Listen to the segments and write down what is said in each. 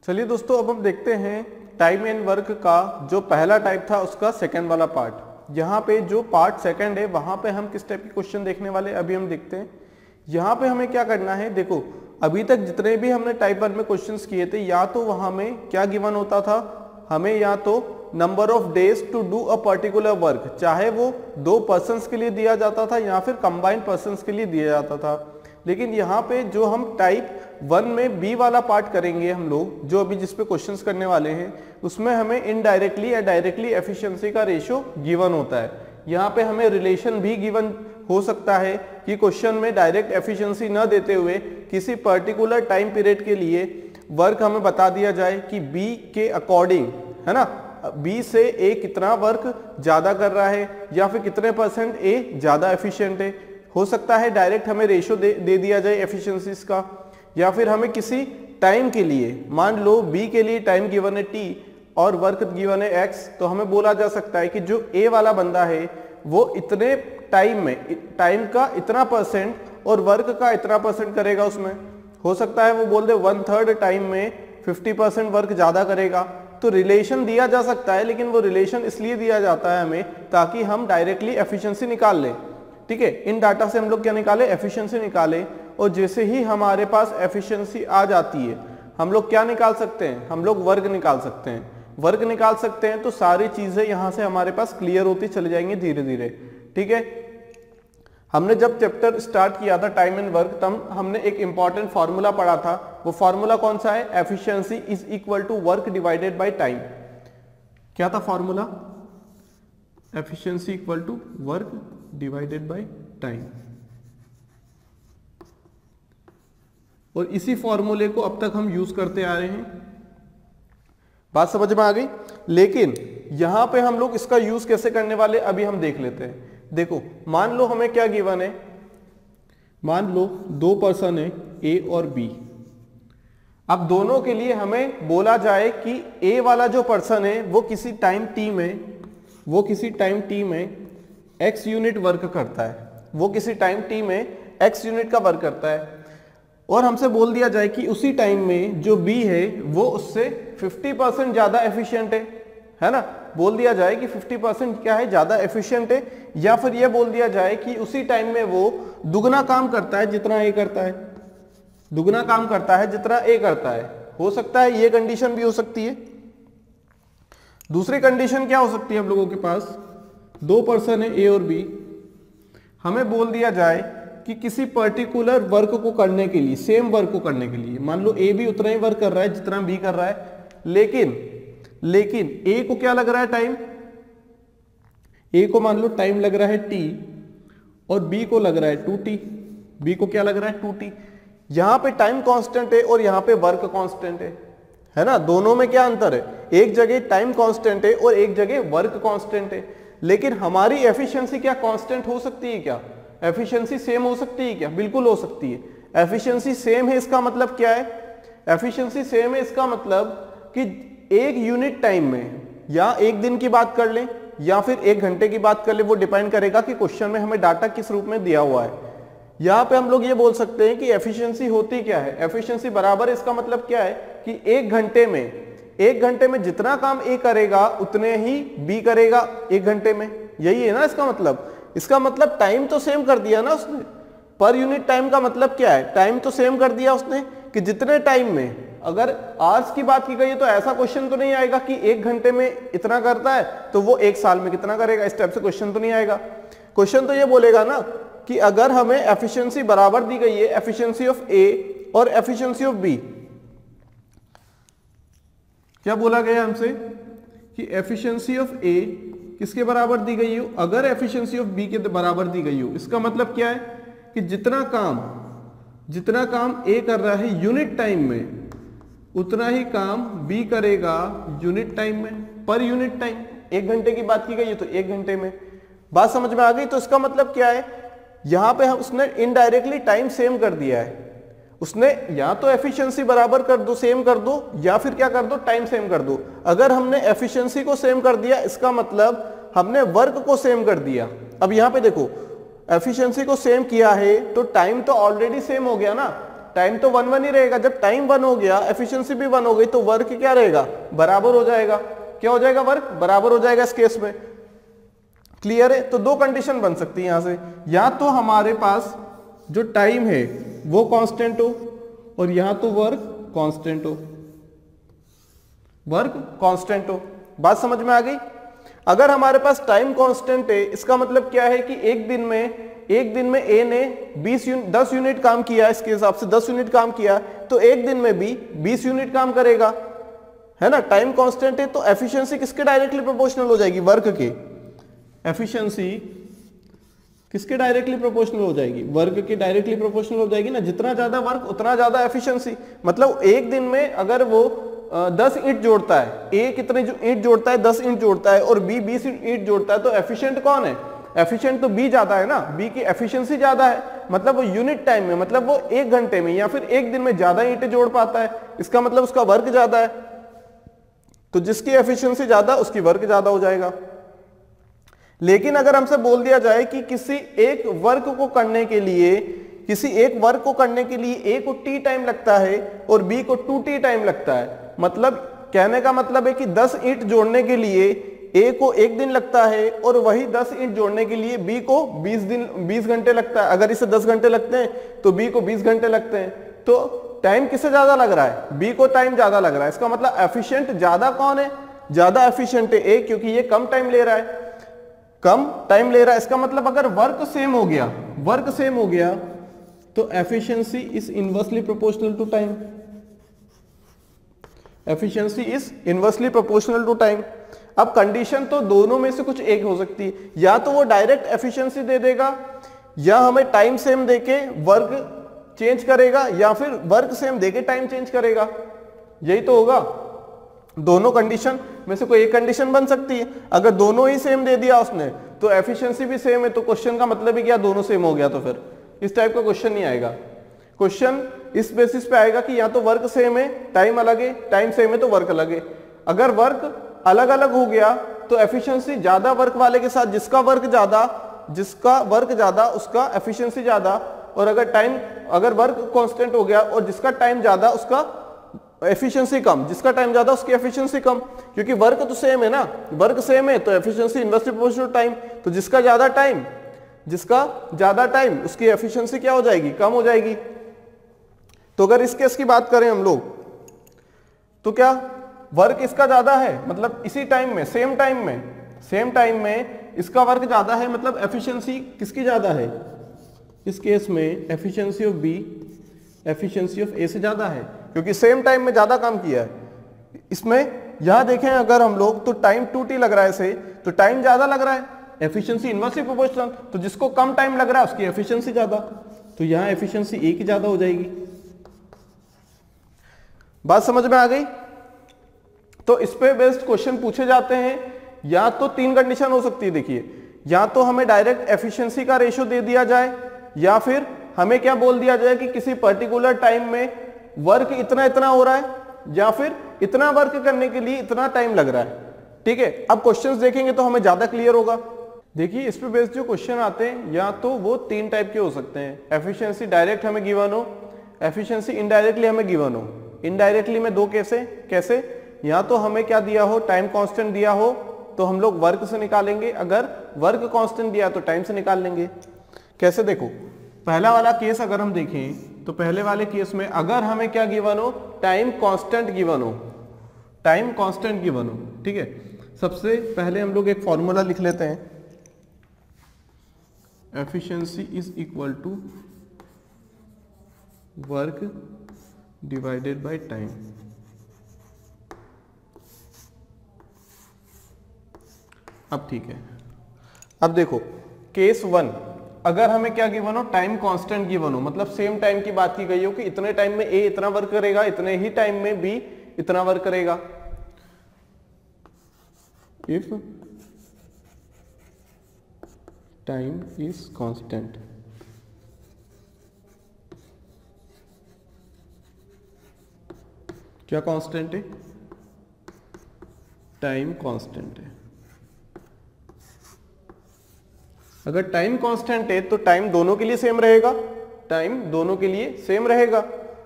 चलिए दोस्तों, अब हम देखते हैं टाइम एंड वर्क का जो पहला टाइप था उसका सेकंड वाला पार्ट। यहाँ पे जो पार्ट सेकंड है वहां पे हम किस टाइप के क्वेश्चन देखने वाले अभी हम देखते हैं। यहाँ पे हमें क्या करना है, देखो अभी तक जितने भी हमने टाइप 1 में क्वेश्चंस किए थे, या तो वहां में क्या गिवन होता था, हमें या तो number of days to do a particular work, चाहे वो 2 पर्सन्स के लिए दिया जाता था या फिर कंबाइंड पर्सन्स के लिए दिया जाता था। लेकिन यहाँ पे जो हम टाइप 1 में बी वाला पार्ट करेंगे हम लोग, जो अभी जिस पे क्वेश्चंस करने वाले हैं, उसमें हमें इनडायरेक्टली या डायरेक्टली एफिशिएंसी का रेशियो गिवन होता है। यहाँ पे हमें रिलेशन भी गिवन हो सकता है कि क्वेश्चन में डायरेक्ट एफिशिएंसी न देते हुए किसी पर्टिकुलर टाइम पीरियड के लिए वर्क हमें बता दिया जाए कि बी के अकॉर्डिंग, है ना, बी से ए कितना वर्क ज्यादा कर रहा है या फिर कितने परसेंट ए ज्यादा एफिशिएंट है। हो सकता है डायरेक्ट हमें रेशियो दे दिया जाए एफिशिएंसीज का, या फिर हमें किसी टाइम के लिए, मान लो बी के लिए टाइम गिवन है टी और वर्क गिवन है एक्स, तो हमें बोला जा सकता है कि जो ए वाला बंदा है वो इतने टाइम में टाइम का इतना परसेंट और वर्क का इतना परसेंट करेगा। उसमें हो सकता है वो बोल दे 1/3 टाइम में 50% वर्क ज्यादा करेगा। तो रिलेशन दिया जा सकता है, लेकिन वो रिलेशन इसलिए दिया जाता है हमें ताकि हम डायरेक्टली एफिशिएंसी निकाल लें। ठीक है, इन डाटा से हम लोग क्या निकाले, एफिशिएंसी निकाले। और जैसे ही हमारे पास एफिशिएंसी आ जाती है, हम लोग क्या निकाल सकते हैं, हम लोग वर्क निकाल सकते हैं। वर्क निकाल सकते हैं तो सारी चीजें यहां से हमारे पास क्लियर होती चली जाएंगी धीरे धीरे। ठीक है, हमने जब चैप्टर स्टार्ट किया था टाइम एंड वर्क, तब हमने एक इंपॉर्टेंट फॉर्मूला पढ़ा था। वो फॉर्मूला कौन सा है, efficiency is equal to work divided by time. क्या था formula, efficiency equal to work divided by time. और इसी फॉर्मूले को अब तक हम यूज करते आ रहे हैं। बात समझ में आ गई। लेकिन यहां पे हम लोग इसका यूज कैसे करने वाले अभी हम देख लेते हैं। देखो, मान लो हमें क्या गिवन है, मान लो 2 पर्सन है ए और बी। अब दोनों के लिए हमें बोला जाए कि ए वाला जो पर्सन है वो किसी टाइम टी में एक्स यूनिट वर्क करता है, वो किसी टाइम टी में एक्स यूनिट का वर्क करता है। और हमसे बोल दिया जाए कि उसी टाइम में जो बी है वो उससे 50% ज्यादा एफिशिएंट है ना। बोल दिया जाए कि 50% क्या है, ज्यादा एफिशिएंट है। या फिर यह बोल दिया जाए कि उसी टाइम में वो दुगना काम करता है जितना ए करता है, दुगना काम करता है जितना ए करता है। हो सकता है ये कंडीशन भी हो सकती है। दूसरी कंडीशन क्या हो सकती है हम लोगों के पास, 2 पर्सन है ए और बी, हमें बोल दिया जाए कि किसी पर्टिकुलर वर्क को करने के लिए, सेम वर्क को करने के लिए, मान लो ए भी उतना ही वर्क कर रहा है जितना बी कर रहा है, लेकिन ए को क्या लग रहा है, टाइम, ए को मान लो टाइम लग रहा है टी और बी को लग रहा है 2t। बी को क्या लग रहा है, 2t। यहां पे टाइम कांस्टेंट है और यहां पे वर्क कांस्टेंट है ना। दोनों में क्या अंतर है, एक जगह टाइम कांस्टेंट है और एक जगह वर्क कांस्टेंट है। लेकिन हमारी एफिशिएंसी क्या कांस्टेंट हो सकती है क्या, एफिशिएंसी सेम हो सकती है क्या, बिल्कुल हो सकती है। एफिशिएंसी सेम है इसका मतलब क्या है, एफिशिएंसी सेम है इसका मतलब कि एक यूनिट टाइम में, या एक दिन की बात कर लें या फिर 1 घंटे की बात कर लें, वो डिपेंड करेगा कि क्वेश्चन में हमें डाटा किस रूप में दिया हुआ है। यहां पे हम लोग ये बोल सकते हैं कि एफिशिएंसी होती क्या है, एफिशिएंसी बराबर, इसका मतलब क्या है कि 1 घंटे में जितना काम ए करेगा उतने ही बी करेगा 1 घंटे में। यही है ना इसका मतलब। इसका मतलब टाइम तो सेम कर दिया ना उसने, पर यूनिट टाइम का मतलब क्या है, टाइम तो सेम कर दिया उसने कि जितने टाइम में, अगर आवर्स की बात की गई है तो ऐसा क्वेश्चन तो नहीं आएगा कि 1 घंटे में इतना करता है तो वो 1 साल में कितना करेगा, इस टाइप से क्वेश्चन तो नहीं आएगा। क्वेश्चन तो ये बोलेगा ना कि अगर हमें एफिशिएंसी बराबर दी गई है, एफिशिएंसी ऑफ ए और एफिशिएंसी ऑफ बी, क्या बोला गया हमसे कि एफिशिएंसी ऑफ ए किसके बराबर दी गई हो, अगर एफिशिएंसी ऑफ बी के बराबर दी गई हो, इसका मतलब क्या है कि जितना काम ए कर रहा है यूनिट टाइम में, उतना ही काम बी करेगा यूनिट टाइम में, पर यूनिट टाइम। 1 घंटे की बात की गई है तो 1 घंटे में। बात समझ में आ गई। तो इसका मतलब क्या है, यहां पे उसने इनडायरेक्टली टाइम सेम कर दिया है। उसने या तो एफिशिएंसी बराबर कर दो, सेम कर दो, या फिर क्या कर दो, टाइम सेम कर दो। अगर हमने एफिशिएंसी को सेम कर दिया, इसका मतलब हमने वर्क को सेम कर दिया। अब यहां पे देखो, एफिशिएंसी को सेम किया है तो टाइम तो ऑलरेडी सेम हो गया ना, टाइम तो 1 1 ही रहेगा। जब टाइम 1 हो गया, एफिशिएंसी भी 1 हो गई, तो वर्क क्या रहेगा, बराबर हो जाएगा। क्या हो जाएगा, वर्क बराबर हो जाएगा इस केस में। क्लियर है। तो दो कंडीशन बन सकती है यहां से, या तो हमारे पास जो टाइम है वो कांस्टेंट हो और यहां तो वर्क कांस्टेंट हो, वर्क कांस्टेंट हो। बात समझ में आ गई। अगर हमारे पास टाइम कांस्टेंट है, इसका मतलब क्या है कि एक दिन में ए ने 10 यूनिट काम किया, इसके हिसाब से 10 यूनिट काम किया, तो एक दिन में भी 20 यूनिट काम करेगा, है ना। टाइम कांस्टेंट है तो एफिशिएंसी किसके डायरेक्टली प्रोपोर्शनल हो जाएगी, वर्क के। एफिशिएंसी किसके डायरेक्टली प्रोपोर्शनल हो जाएगी, वर्क के डायरेक्टली प्रोपोर्शनल हो जाएगी ना। जितना ज्यादा वर्क उतना ज्यादा एफिशिएंसी। मतलब एक दिन में अगर वो 10 ईंट जोड़ता है, ए कितने ईंट जोड़ता है, 10 ईंट जोड़ता है, और बी 20 ईंट जोड़ता है, तो एफिशिएंट कौन है, एफिशिएंट तो बी ज्यादा है ना, बी की एफिशिएंसी ज्यादा है। मतलब वो यूनिट टाइम में, मतलब वो 1 घंटे में या फिर एक दिन में ज्यादा ईंटें जोड़ पाता है, इसका मतलब उसका वर्क ज्यादा है। तो जिसकी एफिशिएंसी ज्यादा उसकी वर्क ज्यादा हो जाएगा। लेकिन अगर हमसे बोल दिया जाए कि किसी एक वर्क को करने के लिए ए को टी टाइम लगता है और बी को 2t टाइम लगता है, मतलब कहने का मतलब है कि 10 ईंट जोड़ने के लिए ए को 1 दिन लगता है और वही 10 ईंट जोड़ने के लिए बी को 20 घंटे लगता है। अगर इसे 10 घंटे लगते हैं तो बी को 20 घंटे लगते हैं। तो टाइम किसे ज्यादा लग रहा है, बी को टाइम ज्यादा लग रहा है। इसका मतलब एफिशिएंट ज्यादा कौन है, ज्यादा एफिशिएंट है ए, क्योंकि ये कम टाइम ले रहा है, कम टाइम ले रहा है। इसका मतलब अगर वर्क सेम हो गया तो efficiency is inversely proportional to time, efficiency is inversely proportional to time. अब कंडीशन तो दोनों में से कुछ एक हो सकती है, या तो वो डायरेक्ट एफिशिएंसी दे देगा, या हमें टाइम सेम देके वर्क चेंज करेगा, या फिर वर्क सेम देके टाइम चेंज करेगा। यही तो होगा। दोनों कंडीशन में से कोई एक कंडीशन बन सकती है। अगर दोनों ही सेम दे दिया उसने तो एफिशिएंसी भी सेम है, तो क्वेश्चन का मतलब है कि दोनों सेम हो गया, तो फिर इस टाइप का क्वेश्चन नहीं आएगा। क्वेश्चन इस बेसिस पे आएगा कि या तो वर्क सेम है, टाइम अलग है, टाइम सेम है तो वर्क अलग है। अगर वर्क अलग अलग हो गया तो एफिशिएंसी ज्यादा वर्क वाले के साथ जिसका वर्क ज्यादा उसका एफिशिएंसी ज्यादा, और अगर वर्क कांस्टेंट हो गया और जिसका टाइम ज्यादा उसका एफिशिएंसी कम, जिसका टाइम ज्यादा उसकी एफिशिएंसी कम, क्योंकि वर्क तो सेम है ना, वर्क सेम है तो एफिशिएंसी इनवर्सली प्रोपोर्शनल टाइम। तो जिसका ज्यादा टाइम उसकी एफिशिएंसी क्या हो जाएगी, कम हो जाएगी। तो अगर इस केस की बात करें हम लोग, तो क्या वर्क इसका ज्यादा है, मतलब इसी टाइम में सेम टाइम में इसका वर्क ज्यादा है, मतलब एफिशिएंसी किसकी ज्यादा है, इस केस में efficiency of B efficiency of A से ज्यादा है, क्योंकि सेम टाइम में ज्यादा काम किया है। इसमें यहां देखें अगर हम लोग, तो टाइम 2t लग रहा है इसे, तो टाइम ज्यादा लग रहा है, एफिशिएंसी इनवर्सली प्रोपोर्शनल, तो जिसको कम टाइम लग रहा है उसकी एफिशिएंसी ज्यादा, तो यहां एफिशिएंसी ए की ज्यादा हो जाएगी। बात समझ में आ गई। तो इस पे बेस्ड क्वेश्चन पूछे जाते हैं, या तो 3 कंडीशन हो सकती है। देखिए, या तो हमें डायरेक्ट एफिशिएंसी का रेशियो दे दिया जाए, या फिर हमें क्या बोल दिया जाए कि किसी पर्टिकुलर टाइम में वर्क इतना हो रहा है, या फिर इतना वर्क करने के लिए इतना टाइम लग रहा है। ठीक है, अब क्वेश्चंस देखेंगे तो हमें ज्यादा क्लियर होगा। देखिए, इस पे बेस्ड जो क्वेश्चन आते हैं, या तो वो 3 टाइप के हो सकते हैं। एफिशिएंसी डायरेक्ट हमें गिवन हो, एफिशिएंसी इनडायरेक्टली हमें गिवन हो। इनडायरेक्टली में 2 कैसे, या तो हमें क्या दिया हो, टाइम कांस्टेंट दिया हो तो हम लोग वर्क से निकालेंगे, अगर वर्क कांस्टेंट दिया तो टाइम से निकाल लेंगे। कैसे, देखो पहला वाला केस अगर हम देखें तो पहले वाले केस में अगर हमें क्या गिवन हो, टाइम कांस्टेंट गिवन हो। ठीक है, सबसे पहले हम लोग एक फॉर्मूला लिख लेते हैं, efficiency is equal to work divided by time. अब ठीक है, अब देखो केस 1, अगर हमें क्या गिवन हो, टाइम कांस्टेंट गिवन हो, मतलब सेम टाइम की बात की गई हो कि इतने टाइम में ए इतना वर्क करेगा, इतने ही टाइम में बी इतना वर्क करेगा। इफ टाइम इज कांस्टेंट, क्या कांस्टेंट है, टाइम कांस्टेंट है। अगर टाइम कांस्टेंट है तो टाइम दोनों के लिए सेम रहेगा,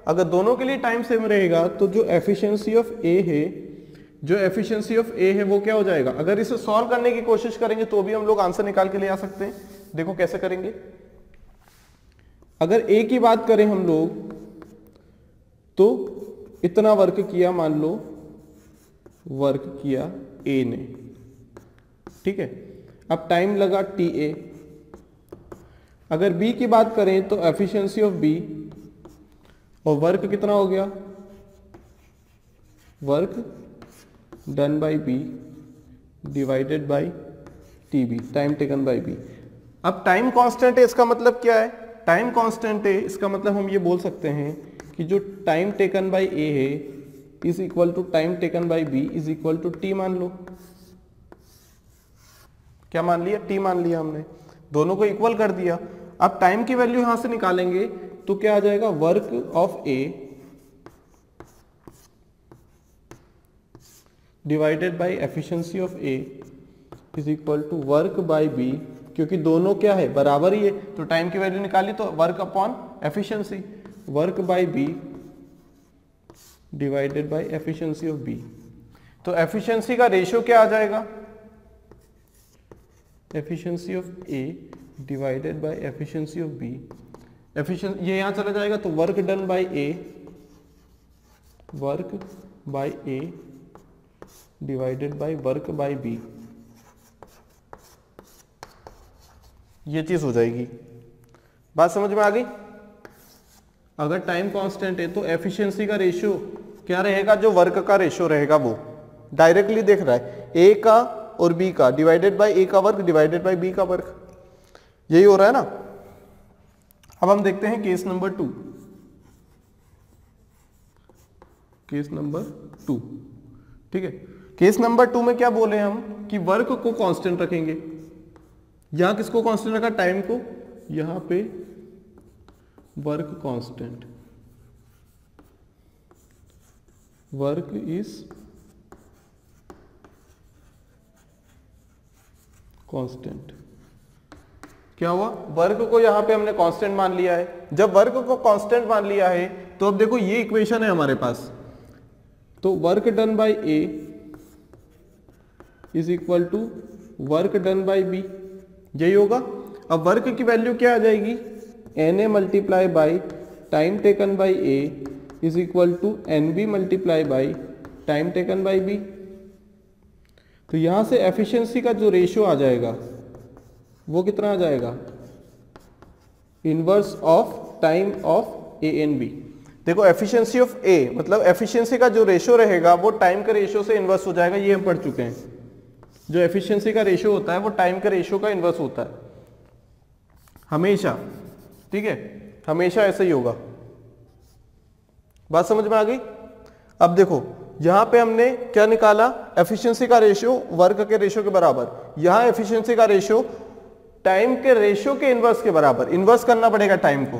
अगर दोनों के लिए टाइम सेम रहेगा तो जो एफिशिएंसी ऑफ ए है, जो एफिशिएंसी ऑफ ए है वो क्या हो जाएगा। अगर इसे सॉल्व करने की कोशिश करेंगे तो भी हम लोग आंसर निकाल के ले आ सकते हैं। देखो कैसे करेंगे। अगर ए की बात करें हम लोग तो इतना वर्क किया, मान लो वर्क किया ए ने, ठीक है। अब टाइम लगा टी ए। अगर बी की बात करें तो एफिशिएंसी ऑफ बी और वर्क कितना हो गया, work done by B divided by T B, time taken by B. अब टाइम कांस्टेंट है, इसका मतलब क्या है, टाइम कांस्टेंट है, इसका मतलब हम ये बोल सकते हैं कि जो टाइम टेकन बाय ए है is equal to time taken by B is equal to T मान लो। क्या मान लिया, टी मान लिया हमने, दोनों को इक्वल कर दिया। अब टाइम की वैल्यू यहां से निकालेंगे तो क्या आ जाएगा, work of A divided by efficiency of A is equal to work by B, क्योंकि दोनों क्या है, बराबर ही है, तो टाइम की वैल्यू निकाली तो work upon efficiency, work by B divided by efficiency of B. तो एफिशिएंसी का रेशियो क्या आ जाएगा, efficiency of A divided by efficiency of B. Efficiency ये यहां चला जाएगा तो work done by A, work by A divided by work by B, ये चीज हो जाएगी। बात समझ में आ गई। अगर टाइम कांस्टेंट है तो एफिशिएंसी का रेशियो क्या रहेगा, जो वर्क का रेशियो रहेगा वो डायरेक्टली देख रहा है, ए का और बी का डिवाइडेड बाय ए का वर्क डिवाइडेड बाय बी का वर्क, यही हो रहा है ना। अब हम देखते हैं केस नंबर 2। केस नंबर 2, ठीक है। केस नंबर 2 में क्या बोले हम कि वर्क को कांस्टेंट रखेंगे। यहां किसको कांस्टेंट रखा, टाइम को, यहां पे work constant, work is constant. क्या हुआ, वर्क को यहां पे हमने कांस्टेंट मान लिया है। जब वर्क को कांस्टेंट मान लिया है तो अब देखो ये इक्वेशन है हमारे पास, तो work done by A is equal to work done by B, यही होगा। अब वर्क की वैल्यू क्या आ जाएगी, N A multiply by time taken by A is equal to N B multiply by time taken by B. तो यहां से एफिशिएंसी का जो रेशियो आ जाएगा वो कितना आ जाएगा, inverse of time of A N B. देखो एफिशिएंसी ऑफ ए मतलब एफिशिएंसी का जो रेशियो रहेगा वो टाइम के रेशियो से इनवर्स हो जाएगा, ये हम पढ़ चुके हैं। जो एफिशिएंसी का रेशियो होता है वो टाइम के रेशियो का इनवर्स होता है हमेशा, ठीक है, हमेशा ऐसा ही होगा। बात समझ में आ गई। अब देखो यहां पे हमने क्या निकाला, एफिशिएंसी का रेशियो वर्क के रेशियो के बराबर। यहां एफिशिएंसी का रेशियो टाइम के रेशियो के इनवर्स के बराबर, इनवर्स करना पड़ेगा टाइम को,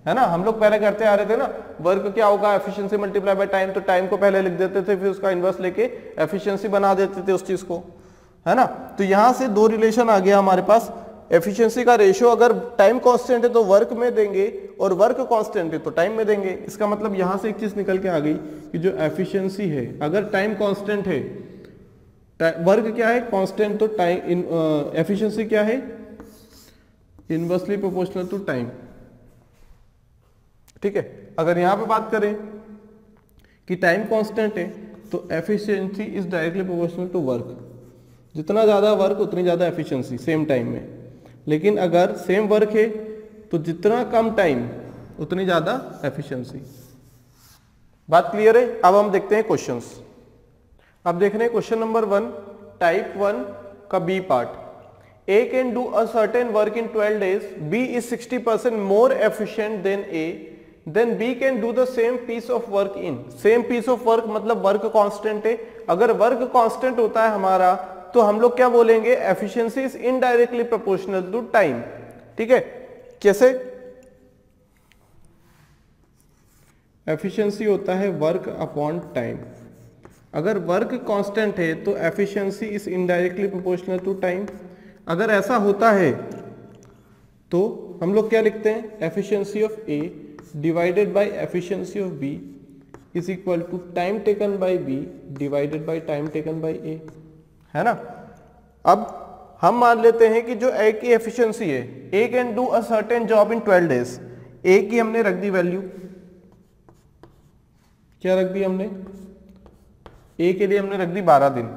है ना। हम लोग पहले करते आ रहे थे ना, वर्क क्या होगा, एफिशिएंसी मल्टीप्लाई बाय टाइम, तो टाइम को पहले लिख देते थे, फिर उसका इनवर्स लेके एफिशिएंसी बना देते थे उस चीज को, है ना। तो यहां से दो रिलेशन आ गया हमारे पास। एफिशिएंसी का रेशियो अगर टाइम कांस्टेंट है तो वर्क में देंगे और वर्क कांस्टेंट है तो टाइम में देंगे। इसका मतलब यहां से एक चीज निकल के आ गई कि जो एफिशिएंसी है, अगर टाइम कांस्टेंट है, वर्क क्या है कांस्टेंट, तो टाइम एफिशिएंसी क्या है, इनवर्सली प्रोपोर्शनल टू टाइम, ठीक है। अगर यहां पे बात करें कि टाइम कांस्टेंट है तो efficiency is directly proportional to work, जितना ज्यादा वर्क उतनी ज्यादा एफिशिएंसी सेम टाइम में। लेकिन अगर सेम वर्क है तो जितना कम टाइम उतनी ज्यादा एफिशिएंसी। बात क्लियर है। अब हम देखते हैं क्वेश्चंस। अब देख रहे हैं क्वेश्चन नंबर 1 टाइप 1 का B part. A can do a certain work in 12 days. B is 60% more efficient than A. Then B can do the same piece of work in. Same piece of work मतलब work constant है। अगर work constant होता है हमारा तो हम लोग क्या बोलेंगे, efficiency is indirectly proportional to time, ठीक है। कैसे, एफिशिएंसी होता है वर्क अपॉन टाइम। अगर वर्क कांस्टेंट है तो efficiency is indirectly proportional to time. अगर ऐसा होता है तो हम लोग क्या लिखते हैं, efficiency of A divided by efficiency of B is equal to time taken by B divided by time taken by A, है ना। अब हम मान लेते हैं कि जो ए की एफिशिएंसी है, A can do a certain job in 12 days. A की हमने रख दी वैल्यू, क्या रख दी हमने, ए के लिए हमने रख दी 12 दिन,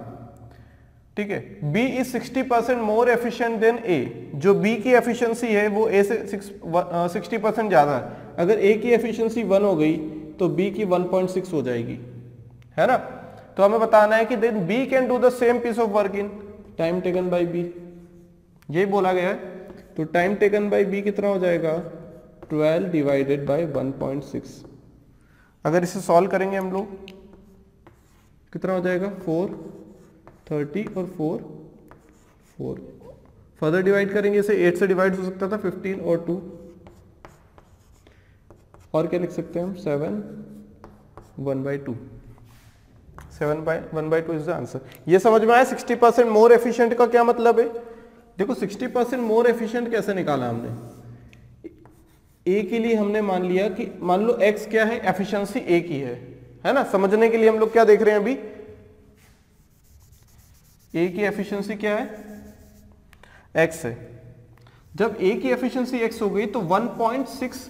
ठीक है। B is 60% more efficient than A, जो B की एफिशिएंसी है वो A से 60% ज्यादा है। अगर A की एफिशिएंसी 1 हो गई तो B की 1.6 हो जाएगी, है ना। तो हमें बताना है कि then B can do the same piece of work in time taken by B, यही बोला गया है। तो टाइम टेकन बाय B कितना हो जाएगा, 12 डिवाइडेड बाय 1.6। अगर इसे सॉल्व करेंगे हम लोग कितना हो जाएगा, 4 30 और 4 फर्दर डिवाइड करेंगे इसे, 8 से डिवाइड हो सकता था, 15 और 2 और क्या लिख सकते हैं हम, 7 1/2, 7/1/2 इज द आंसर। ये समझ में आया 60% मोर एफिशिएंट का क्या मतलब है। देखो 60% मोर एफिशिएंट कैसे निकाला हमने, ए के लिए हमने मान लिया कि मान लो एक्स क्या है, एफिशिएंसी ए की है ना। समझने के लिए हम लोग क्या देख रहे हैं अभी, ए की एफिशिएंसी क्या है, एक्स है। जब ए की एफिशिएंसी एक्स हो गई तो 1.6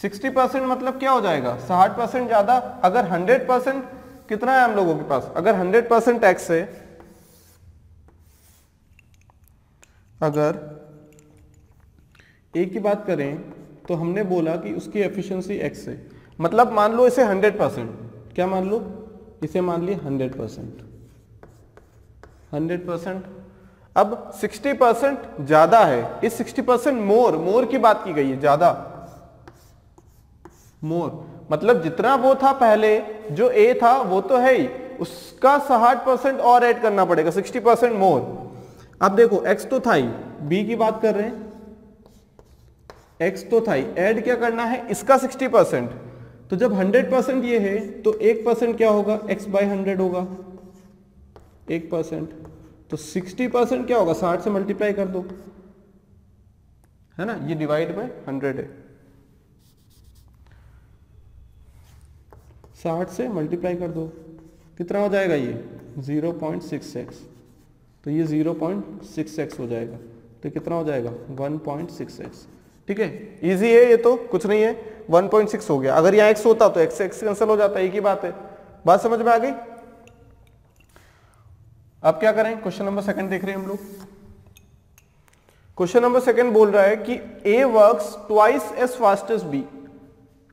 60% मतलब क्या हो जाएगा, 60% ज्यादा। अगर 100% कितना है हम लोगों के पास, अगर 100% एक्स है, अगर ए की बात करें तो हमने बोला कि उसकी एफिशिएंसी एक्स है, मतलब मान लो इसे 100%, क्या मान लो, इसे मान लिया 100%। अब 60% ज्यादा है, इस 60% मोर की बात की गई है, ज्यादा मोर मतलब जितना वो था पहले, जो ए था वो तो है ही, उसका 60% और ऐड करना पड़ेगा, 60% मोर। अब देखो एक्स तो था ही, बी की बात कर रहे हैं, एक्स तो था ही, ऐड क्या करना है इसका 60%। तो जब 100% ये है तो 1% क्या होगा, x बाय 100 होगा 1%, तो 60% क्या होगा, 60 से मल्टीप्लाई कर दो, है ना, ये डिवाइड बाय 100 है, 60 से मल्टीप्लाई कर दो, कितना हो जाएगा ये 0.6x, तो ये 0.6x हो जाएगा, तो कितना हो जाएगा 1.6x, ठीक है। इजी है ये तो, कुछ नहीं है, 1.6 हो गया। अगर यहाँ x होता तो x से x कैंसिल हो जाता, एक ही बात है। बात समझ में आ गई। अब क्या करें, क्वेश्चन नंबर 2 देख रहे हैं हम लोग। क्वेश्चन नंबर 2 बोल रहा है कि A works twice as fast as B।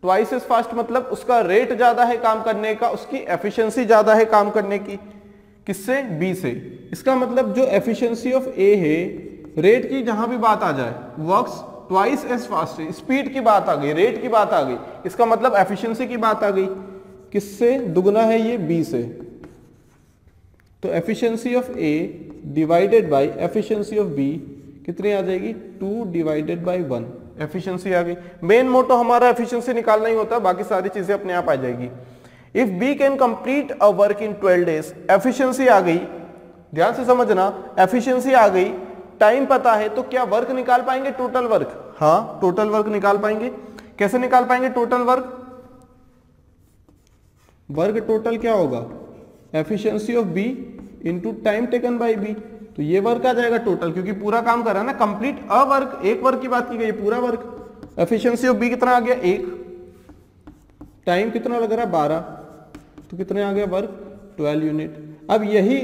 Twice as fast मतलब उसका रेट ज्यादा है काम करने का, उसकी एफिशिएंसी ज्यादा है काम करने की, किससे, B से। इसका मतलब जो एफिशिएंसी ऑफ A है, रेट की जहां भी बात आ जाए, वर्क्स ट्वाइस एज फास्ट है, स्पीड की बात आ गई, रेट की बात आ गई, इसका मतलब एफिशिएंसी की बात आ गई, किससे दुगना है ये, B से। तो efficiency of A divided by efficiency of B कितनी आ जाएगी, 2 डिवाइडेड बाय 1, एफिशिएंसी आ गई। मेन मोटो हमारा एफिशिएंसी निकालना ही होता है, बाकी सारी चीजें अपने आप आ जाएगी। If B can complete a work in 12 days, efficiency आ गई, ध्यान से समझना, एफिशिएंसी आ गई, टाइम पता है, तो क्या वर्क निकाल पाएंगे, टोटल वर्क, हाँ टोटल वर्क निकाल पाएंगे। कैसे निकाल पाएंगे टोटल वर्क, वर्क टोटल क्या होगा, efficiency of B into time taken by B, तो ये वर्क आ जाएगा टोटल, क्योंकि पूरा काम कर रहा है ना, कंप्लीट अ वर्क, एक वर्क की बात की गई, पूरा वर्क। एफिशिएंसी ऑफ B कितना आ गया, 1, टाइम कितना लग रहा है 12, तो कितने आ गया वर्क, 12 यूनिट। अब यही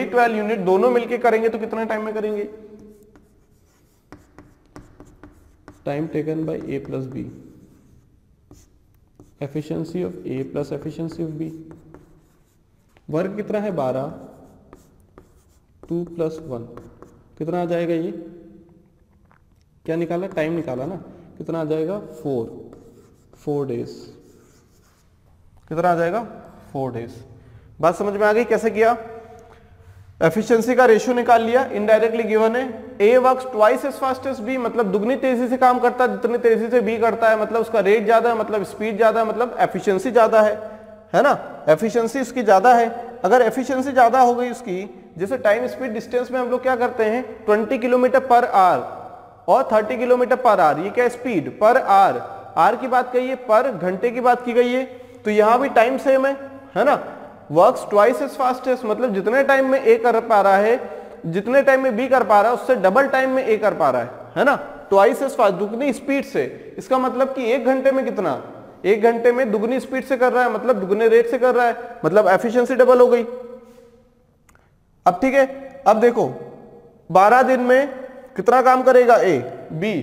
12 यूनिट दोनों मिलके करेंगे तो कितना टाइम में करेंगे, time taken bye A plus B, efficiency of A plus efficiency of B, work कितना है 12, 2 + 1 कितना आ जाएगा, ये क्या निकाला, टाइम निकाला ना, कितना आ जाएगा 4 डेज, कितना आ जाएगा 4 डेज। बात समझ में आ गई कैसे किया, एफिशिएंसी का रेशियो निकाल लिया, इनडायरेक्टली गिवन है। A works twice as fast as B, मतलब दुगनी तेजी से काम करता है जितनी तेजी से B करता है, मतलब उसका रेट ज्यादा है, मतलब स्पीड ज्यादा है, मतलब एफिशिएंसी ज्यादा है ना, एफिशिएंसी उसकी ज्यादा है। अगर एफिशिएंसी ज्यादा हो गई उसकी, जैसे टाइम स्पीड डिस्टेंस में हम लोग क्या करते हैं, 20 किलोमीटर पर आवर और 30 किलोमीटर पर आवर, ये क्या स्पीड पर आवर, आर की बात कही है, पर घंटे की बात की गई है, तो यहां भी टाइम सेम है ना। वर्क्स ट्वाइस एज फास्टेस्ट, मतलब जितने टाइम में ए कर पा रहा है, जितने टाइम में बी कर पा रहा है, उससे डबल टाइम में ए कर पा रहा है ना। ट्वाइस एज फास्ट, दुगनी स्पीड से, इसका मतलब कि 1 घंटे में कितना, 1 घंटे में दुगनी स्पीड से कर रहा है, मतलब दुगने रेट से कर रहा है, मतलब एफिशिएंसी डबल हो गई। अब ठीक है, अब देखो 12 दिन में कितना काम करेगा ए, बी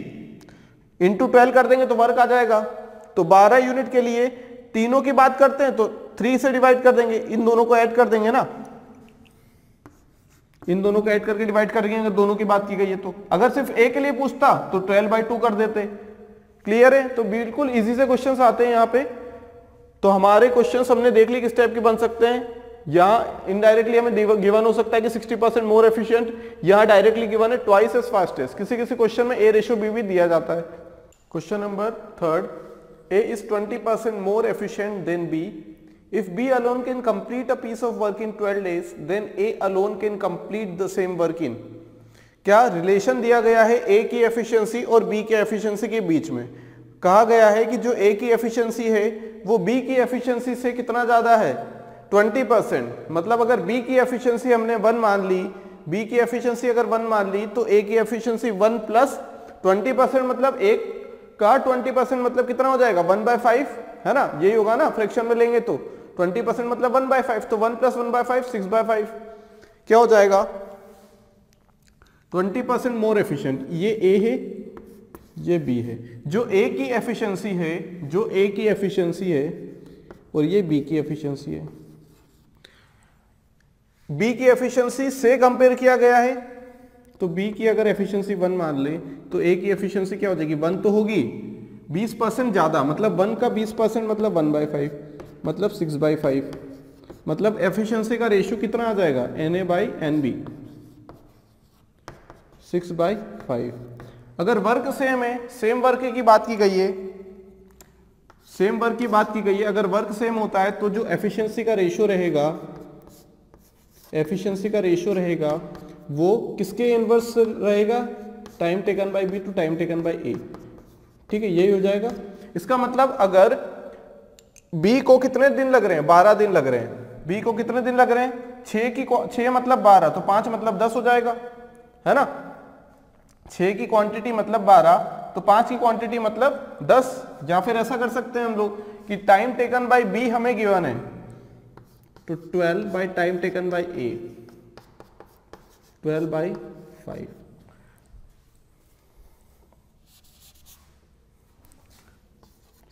इंटू 12 कर देंगे तो वर्क आ जाएगा। तो 12 यूनिट के लिए तीनों की बात करते हैं तो 3 से डिवाइड कर देंगे, इन दोनों को ऐड कर देंगे ना, इन दोनों को ऐड करके डिवाइड कर देंगे अगर दोनों की बात की गई है तो। अगर सिर्फ ए के लिए पूछता तो 12/2 कर देते। क्लियर है, तो बिल्कुल इजी से क्वेश्चंस आते हैं यहाँ पे। तो हमारे क्वेश्चंस हमने देख ली किस टाइप के बन सकते हैं। यहाँ इनडायरेक्टली हमें गिवन हो सकता है कि 60% मोर एफिशिएंट, यहाँ डायरेक्टली गिवन है ट्वाइस एज फास्टेस्ट। किसी किसी क्वेश्चन में ए रेशियो बी भी दिया जाता है। Question number 3, A is 20% more efficient than B. If B alone can complete a piece of work in 12 days, then A alone can complete the same work in। क्या relation दिया गया है A की efficiency और B की efficiency के बीच में। कहा गया है कि जो A की एफिशिएंसी है वो B की एफिशिएंसी से कितना ज्यादा है, 20%। मतलब अगर B की एफिशिएंसी हमने 1 मान ली, B की एफिशिएंसी अगर 1 मान ली, तो A की एफिशिएंसी 1 प्लस 20%, मतलब एक का 20% मतलब कितना हो जाएगा, 1/5 है ना, यही होगा ना फ्रैक्शन में लेंगे तो 20% मतलब 1/5, तो 1 प्लस 1/5 6/5 क्या हो जाएगा, 20% मोर एफिशिएंट। ये ए है, ये बी है। जो ए की एफिशिएंसी है, जो ए की एफिशिएंसी है और ये बी की एफिशिएंसी है। बी की एफिशिएंसी से कंपेयर किया गया है, तो बी की अगर एफिशिएंसी 1 मान ले तो ए की एफिशिएंसी क्या हो जाएगी, 1 तो होगी, 20% ज्यादा, मतलब 1 का 20% मतलब 1/5 मतलब 6/5, मतलब एफिशिएंसी का रेशियो कितना आ जाएगा, Na/Nb 6/5। अगर वर्क सेम है, सेम वर्क की बात की गई है, सेम वर्क की बात की गई है, अगर वर्क सेम होता है तो जो एफिशिएंसी का रेशियो रहेगा, एफिशिएंसी का रेशियो रहेगा वो किसके इनवर्स रहेगा, time taken by B to time taken by A. ठीक है, यही हो जाएगा। इसका मतलब अगर बी को कितने दिन लग रहे हैं, 12 दिन लग रहे हैं, बी को कितने दिन लग रहे हैं, 6 मतलब 12, तो 5 मतलब 10 हो जाएगा, है ना। 6 की क्वांटिटी मतलब 12, तो 5 की क्वांटिटी मतलब 10। या फिर ऐसा कर सकते हैं हम लोग कि टाइम टेकन बाय बी हमें गिवन है, तो 12 bye time taken by A, 12/5,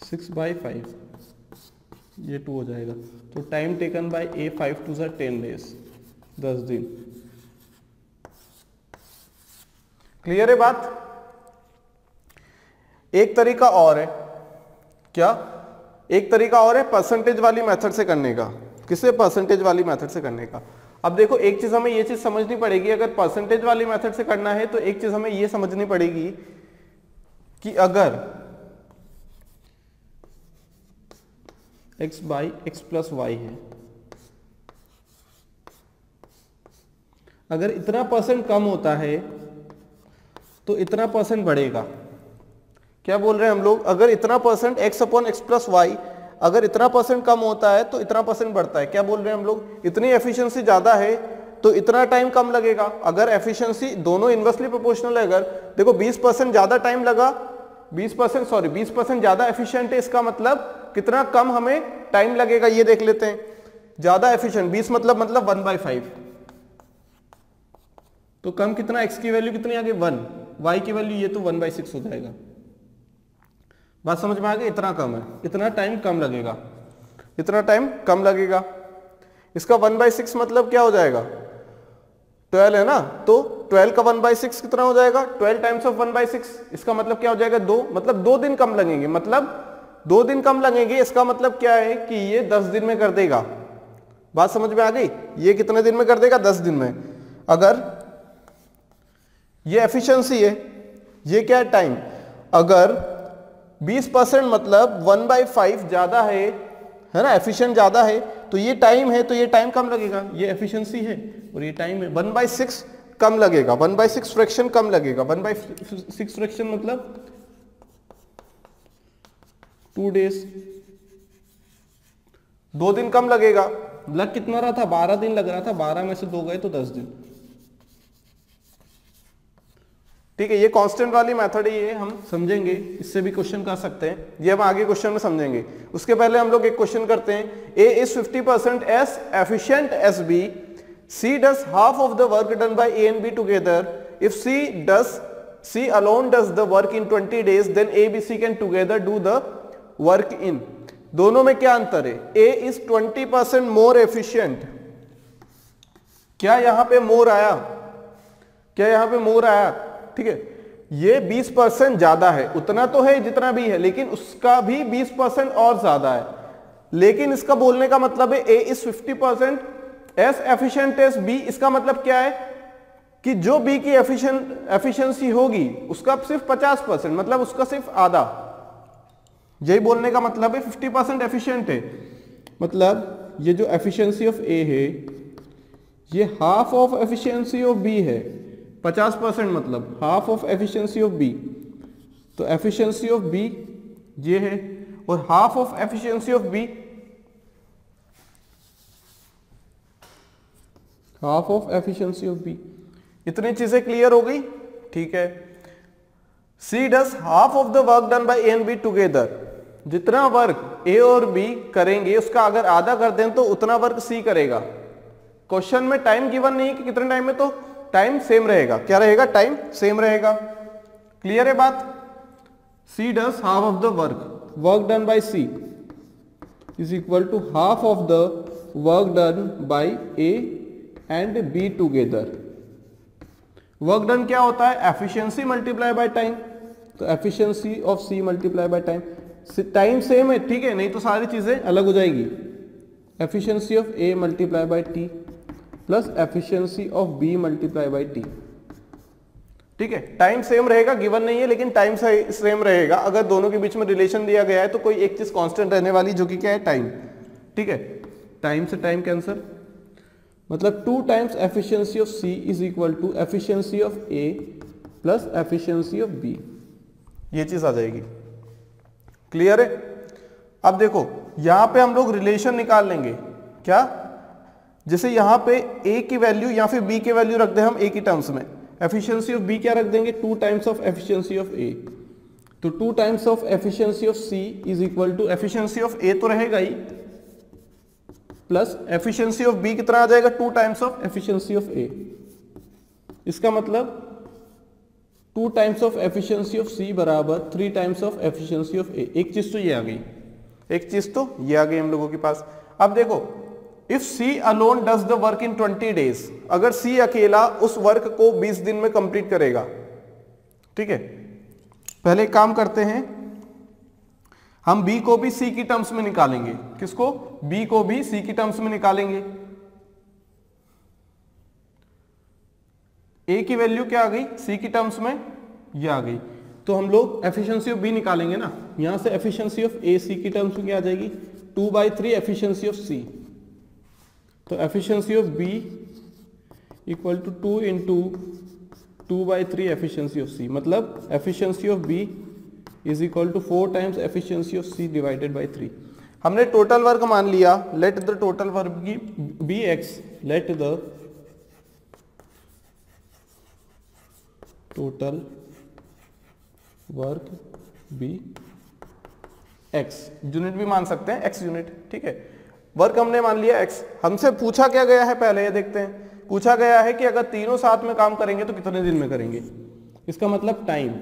six by 5, ये 2 हो जाएगा। तो time taken by A 5 to 10 days, 10 दिन। क्लियर है बात। एक तरीका और है, क्या, एक तरीका और है परसेंटेज वाली मेथड से करने का। किसे, परसेंटेज वाली मेथड से करने का। अब देखो एक चीज हमें ये चीज समझनी पड़ेगी, अगर परसेंटेज वाली मेथड से करना है तो एक चीज हमें ये समझनी पड़ेगी कि अगर x/x+y है, अगर इतना % कम होता है तो इतना % बढ़ेगा। क्या बोल रहे हैं हम लोग, अगर इतना % x/x+y, अगर इतना % कम होता है तो इतना % बढ़ता है। क्या बोल रहे हैं हम लोग, इतनी एफिशिएंसी ज्यादा है तो इतना टाइम कम लगेगा। अगर एफिशिएंसी दोनों इनवर्सली प्रोपोर्शनल है, अगर देखो 20% ज्यादा टाइम लगा, 20% ज्यादा एफिशिएंट है, इसका मतलब कितना कम हमें टाइम लगेगा ये देख लेते हैं। ज्यादा एफिशिएंट 20 मतलब 1/5, तो कम कितना, x की वैल्यू कितनी आ गई 1, y की वैल्यू ये तो 1/6 हो जाएगा। बात समझ में आ गई, इतना कम है, इतना टाइम कम लगेगा, इतना टाइम कम लगेगा। इसका 1/6 मतलब क्या हो जाएगा, 12 है ना, तो 12 का 1/6 कितना हो जाएगा, 12 टाइम्स ऑफ 1/6। इसका मतलब क्या हो जाएगा, 2, मतलब 2 दिन कम लगेंगे, मतलब 2 दिन कम लगेंगे। इसका मतलब क्या है कि ये 10 दिन में कर देगा। बात समझ में आ गई, ये कितने दिन में कर देगा, 10 दिन में। अगर ये एफिशिएंसी है, ये क्या है, टाइम। अगर 20% मतलब 1/5 ज्यादा है ना, एफिशिएंट ज्यादा है, तो ये टाइम है, तो ये टाइम कम लगेगा। ये एफिशिएंसी है और ये टाइम है, 1/6 कम लगेगा, 1/6 फ्रैक्शन कम लगेगा। 1/6 फ्रैक्शन मतलब 2 days, 2 दिन कम लगेगा। लग कितना रहा था, 12 दिन लग रहा था, 12 में से 2 गए तो 10 दिन। ठीक है, ये कांस्टेंट वाली मेथड है, ये हम समझेंगे, इससे भी क्वेश्चन कर सकते हैं, ये हम आगे क्वेश्चन में समझेंगे। उसके पहले हम लोग एक क्वेश्चन करते हैं। A is 50% as efficient as B, C does half of the work done by A and B together, if C alone does the work in 20 days, then A B C can together do the work in. दोनों में क्या अंतर है? A is 20% more efficient. क्या यहां पे मोर आया? क्या यहां पे मोर आया? ठीक है, ये 20% ज्यादा है, उतना तो है जितना भी है, लेकिन उसका भी 20% और ज्यादा है। लेकिन इसका बोलने का मतलब है A is 50% as efficient as B. इसका मतलब क्या है कि जो बी की एफिशिएंसी होगी उसका सिर्फ 50%, मतलब उसका सिर्फ आधा। यही बोलने का मतलब है 50% एफिशिएंट है, मतलब ये जो एफिशिएंसी ऑफ ए है ये half of efficiency of B है। 50% मतलब half of efficiency of B. तो एफिशिएंसी ऑफ बी ये है और half of efficiency of B, half of efficiency of B. इतनी चीजें क्लियर हो गई? ठीक है। C does half of the work done by A and B together. जितना वर्क ए और बी करेंगे उसका अगर आधा कर दें तो उतना वर्क सी करेगा। क्वेश्चन में टाइम गिवन नहीं कि कितने टाइम में, तो टाइम सेम रहेगा। क्या रहेगा? टाइम सेम रहेगा। क्लियर है बात? C does half of the work done by C is equal to half of the work done by A and B together. Work done क्या होता है? Efficiency multiply by time. तो efficiency of C multiply by time, time same है, ठीक है, नहीं तो सारी चीजें अलग हो जाएगी। Efficiency of A multiply by T plus efficiency of B multiply by T. ठीक है, टाइम सेम रहेगा, गिवन नहीं है लेकिन टाइम सेम रहेगा। अगर दोनों के बीच में रिलेशन दिया गया है तो कोई एक चीज कांस्टेंट रहने वाली, जो कि क्या है? टाइम। ठीक है, टाइम से टाइम कैंसर, मतलब 2 times efficiency of C is equal to efficiency of A plus efficiency of B. ये चीज आ जाएगी। क्लियर है? अब देखो यहां पे हम लोग रिलेशन निकाल लेंगे। क्या? जैसे यहां पे a की वैल्यू या फिर b की वैल्यू रख दें हम a की टर्म्स में, एफिशिएंसी ऑफ b क्या रख देंगे? 2 times of efficiency of a। तो 2 times of efficiency of c is equal to efficiency of a तो रहेगा ही, प्लस एफिशिएंसी ऑफ b कितना आ जाएगा? 2 times of efficiency of a। इसका मतलब 2 times of efficiency of c बराबर 3 times of efficiency of a। एक चीज तो ये आ गई, एक चीज तो ये आ गई हम लोगों के पास। अब देखो, if C alone does the work in 20 days, अगर सी अकेला उस वर्क को 20 दिन में कंप्लीट करेगा। ठीक है, पहले एक काम करते हैं, हम बी को भी सी की टर्म्स में निकालेंगे। किसको? बी को भी सी की टर्म्स में निकालेंगे। ए की वैल्यू क्या आ गई? सी की टर्म्स में ये आ गई। तो हम लोग एफिशिएंसी ऑफ बी निकालेंगे ना, यहां से एफिशिएंसी ऑफ ए सी की टर्म्स में क्या आ जाएगी? 2/3 एफिशिएंसी ऑफ सी। तो efficiency of B equal to 2 into 2/3 efficiency of C, मतलब efficiency of B is equal to 4 times efficiency of C divided by 3। हमने टोटल वर्क मान लिया, let the total work be X, let the total work be X, unit भी मान सकते हैं, x unit. ठीक है, वर्क हमने मान लिया एक्स। हमसे पूछा क्या गया है पहले ये देखते हैं। पूछा गया है कि अगर तीनों साथ में काम करेंगे तो कितने दिन में करेंगे। इसका मतलब टाइम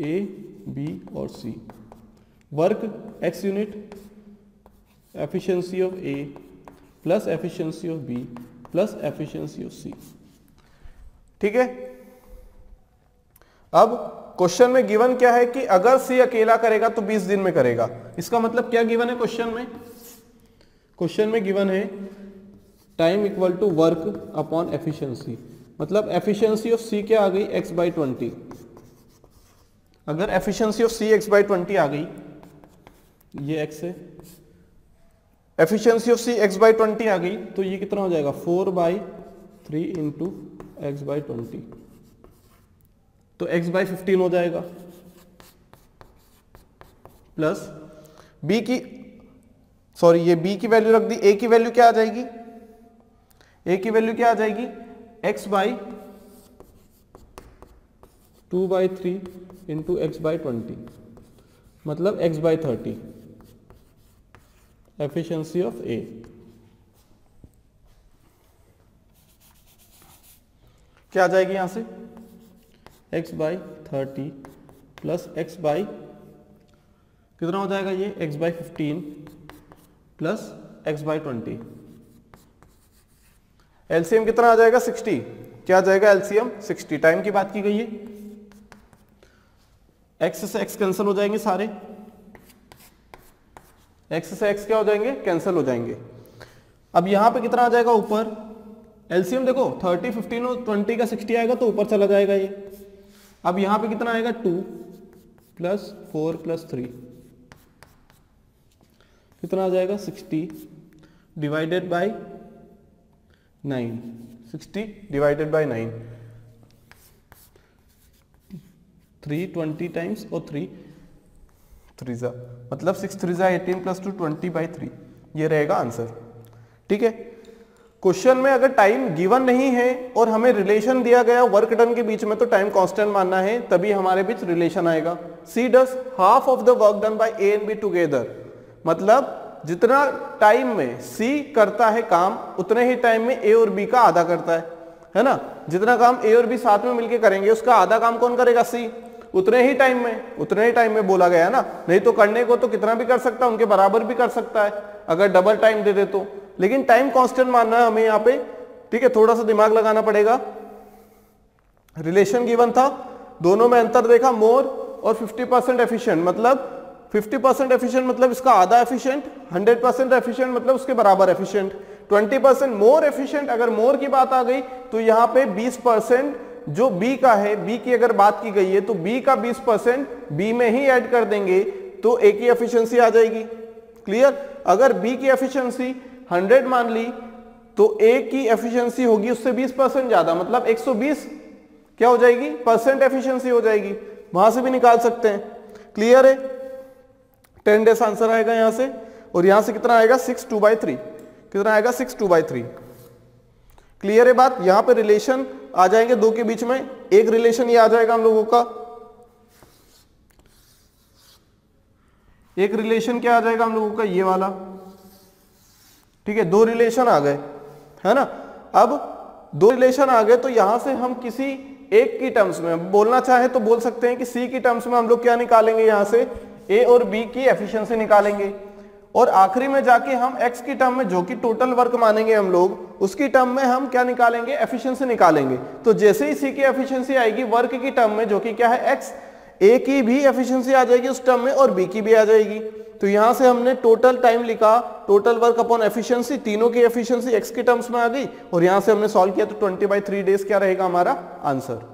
ए बी और C, work X unit, efficiency of A plus efficiency of B plus efficiency of C. ठीक है, अब क्वेश्चन में गिवन क्या है कि अगर सी अकेला करेगा तो 20 दिन में करेगा। इसका मतलब क्या गिवन है क्वेश्चन में? क्वेश्चन में गिवन है time equal to work upon efficiency, मतलब एफिशिएंसी ऑफ सी क्या आ गई? x/20। अगर एफिशिएंसी ऑफ सी x/20 आ गई, ये x है, एफिशिएंसी ऑफ सी x/20 आ गई, तो ये कितना हो जाएगा? 4/3 इंटू x/20, तो x/15 हो जाएगा। प्लस बी की, सॉरी ये बी की वैल्यू रख दी, ए की वैल्यू क्या आ जाएगी, ए की वैल्यू क्या आ जाएगी, x by 2/3 into x by 20, मतलब x बाई 30, एफिशिएंसी ऑफ ए। क्या आ जाएगी यहां से, x by 30 plus x by कितना हो जाएगा ये, x by 15 plus x by 20, LCM कितना आ जाएगा 60, क्या आ जाएगा एलसीएम 60। टाइम की बात की गई है, x से x कैंसिल हो जाएंगे सारे, x से x क्या हो जाएंगे, कैंसिल हो जाएंगे। अब यहां पे कितना आ जाएगा ऊपर, एलसीएम देखो 30, 15 और 20 का 60 आएगा तो ऊपर चला जाएगा ये। अब यहां पे कितना आएगा 2 प्लस 4 प्लस 3, कितना आ जाएगा 60 divided by 9, 60 divided by 9, 320 times और 3 3 मतलब 6 3 18 प्लस 2 20/3, ये रहेगा आंसर। ठीक है, क्वेश्चन में अगर टाइम गिवन नहीं है और हमें रिलेशन दिया गया वर्क डन के बीच में, तो टाइम कांस्टेंट मानना है, तभी हमारे बीच रिलेशन आएगा। C does half of the work done by A and B together, मतलब जितना टाइम में सी करता है काम उतने ही टाइम में ए और बी का आधा करता है ना। जितना काम ए और बी साथ में मिलकर करेंगे उसका आधा काम कौन करेगा, सी। उतने ही टाइम में बोला गया है ना, नहीं तो करने को तो कितना भी कर सकता है, उनके बराबर भी कर सकता है अगर डबल टाइम दे दे तो, लेकिन टाइम कांस्टेंट मानना है हमें यहाँ पे। ठीक है, थोड़ा सा दिमाग लगाना पड़ेगा। रिलेशन गिवन था, दोनों में अंतर देखा, मोर और 50% एफिशिएंट, मतलब 50% एफिशिएंट मतलब इसका आधा एफिशिएंट, 100% एफिशिएंट मतलब उसके बराबर एफिशिएंट, 20% मोर एफिशिएंट। अगर मोर की बात आ गई तो यहाँ पे 20% जो बी का है, बी की अगर बात की गई है तो बी का 20% बी में ही ऐड कर देंगे तो ए की एफिशिएंसी आ जाएगी। क्लियर, अगर बी की एफिशिएंसी 100 मान ली तो ए की एफिशिएंसी होगी उससे 20% ज्यादा, मतलब 120 क्या हो जाएगी, परसेंट एफिशिएंसी हो जाएगी। वहां से भी निकाल सकते हैं। क्लियर है, 10 डेज आंसर आएगा यहां से, और यहां से कितना आएगा 6 2/3, कितना आएगा 6 2/3। क्लियर है बात। यहां पे रिलेशन आ जाएंगे दो के बीच में, एक रिलेशन ये आ जाएगा हम लोगों का, एक रिलेशन क्या आ जाएगा हम लोगों का, ये वाला। ठीक है, दो रिलेशन आ गए है ना। अब दो रिलेशन आ गए तो यहां से हम किसी एक की टर्म्स में बोलना चाहे तो बोल सकते हैं कि सी की टर्म्स में हम लोग क्या निकालेंगे, यहां से ए और बी की एफिशिएंसी निकालेंगे, और आखिरी में जाके हम एक्स की टर्म में जो कि टोटल वर्क मानेंगे हम लोग, उसकी टर्म में हम क्या निकालेंगे, एफिशिएंसी निकालेंगे। तो जैसे ही सी की एफिशिएंसी आएगी वर्क की टर्म में जो कि क्या है एक्स, ए की भी एफिशिएंसी आ जाएगी उस टर्म में और बी की भी आ जाएगी। तो यहां से हमने टोटल टाइम लिखा, टोटल वर्क अपॉन एफिशिएंसी, तीनों की एफिशिएंसी एक्स की टर्म्स में आ गई, और यहां से हमने सॉल्व किया तो 20/3 डेज क्या रहेगा हमारा आंसर।